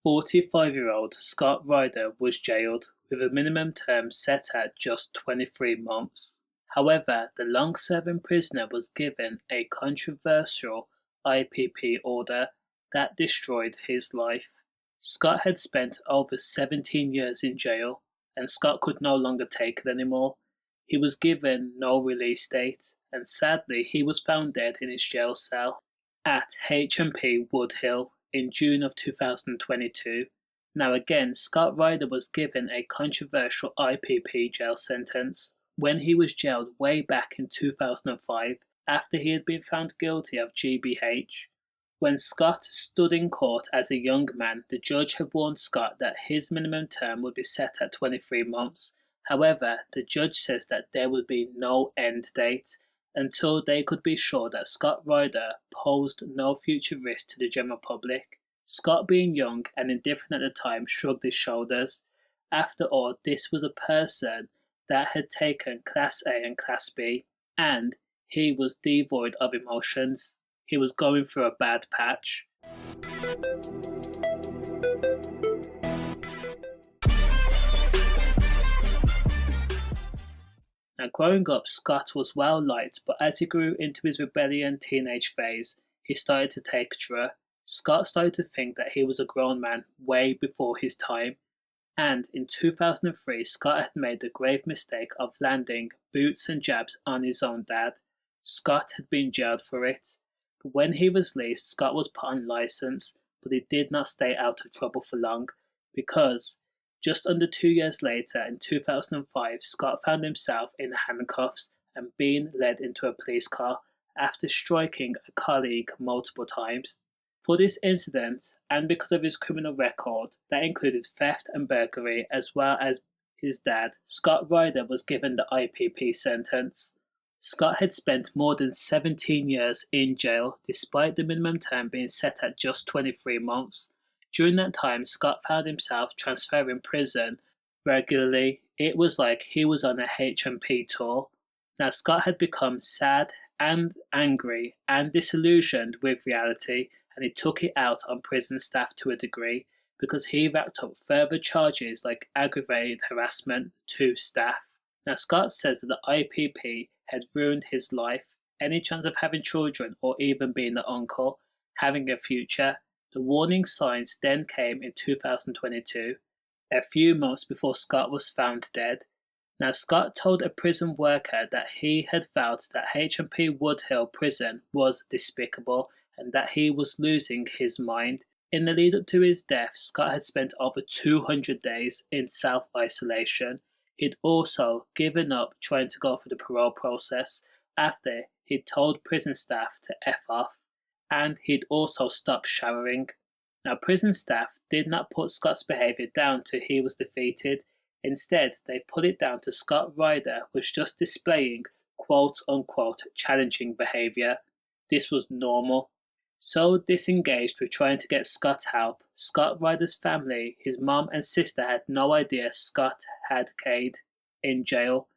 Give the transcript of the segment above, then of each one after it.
45-year-old Scot Ryder was jailed, with a minimum term set at just 23 months. However, the long-serving prisoner was given a controversial IPP order that destroyed his life. Scot had spent over 17 years in jail, and Scot could no longer take it anymore. He was given no release date, and sadly he was found dead in his jail cell at HMP Woodhill in June of 2022. Now again, Scot Ryder was given a controversial IPP jail sentence when he was jailed way back in 2005 after he had been found guilty of GBH. When Scot stood in court as a young man, the judge had warned Scot that his minimum term would be set at 23 months. However, the judge says that there would be no end date until they could be sure that Scot Ryder posed no future risk to the general public. Scot, being young and indifferent at the time, shrugged his shoulders. After all, this was a person that had taken Class A and Class B, and he was devoid of emotions. He was going through a bad patch. Now, growing up, Scot was well liked, but as he grew into his rebellion teenage phase, he started to take drugs. Scot started to think that he was a grown man way before his time, and in 2003, Scot had made the grave mistake of landing boots and jabs on his own dad. Scot had been jailed for it. But when he was released, Scot was put on license, but he did not stay out of trouble for long, because just under 2 years later, in 2005, Scot found himself in handcuffs and being led into a police car after striking a colleague multiple times. For this incident, and because of his criminal record that included theft and burglary as well as his dad, Scot Ryder was given the IPP sentence. Scot had spent more than 17 years in jail, despite the minimum term being set at just 23 months. During that time, Scot found himself transferring prison regularly. It was like he was on a HMP tour. Now, Scot had become sad and angry and disillusioned with reality, and he took it out on prison staff to a degree, because he racked up further charges like aggravated harassment to staff. Now, Scot says that the IPP had ruined his life, any chance of having children or even being an uncle, having a future. The warning signs then came in 2022, a few months before Scot was found dead. Now, Scot told a prison worker that he had felt that HMP Woodhill prison was despicable and that he was losing his mind. In the lead up to his death, Scot had spent over 200 days in self-isolation. He'd also given up trying to go through the parole process after he'd told prison staff to F off, and he'd also stopped showering. Now, prison staff did not put Scot's behaviour down to he was defeated. Instead, they put it down to Scot Ryder was just displaying quote-unquote challenging behaviour. This was normal. So disengaged with trying to get Scot help, Scot Ryder's family, his mom and sister, had no idea Scot had died in jail.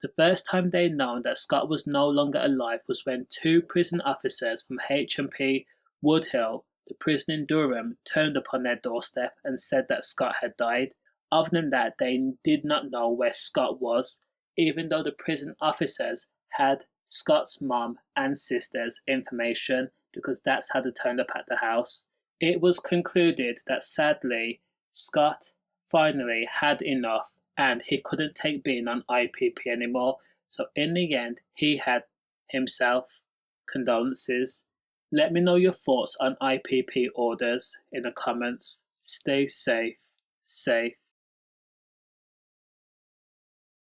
The first time they'd known that Scot was no longer alive was when two prison officers from HMP Woodhill, the prison in Durham, turned up on their doorstep and said that Scot had died. Other than that, they did not know where Scot was, even though the prison officers had Scot's mom and sister's information, because that's how they turned up at the house. It was concluded that sadly, Scot finally had enough and he couldn't take being on IPP anymore, so in the end, he had himself. Condolences. Let me know your thoughts on IPP orders in the comments. Stay safe.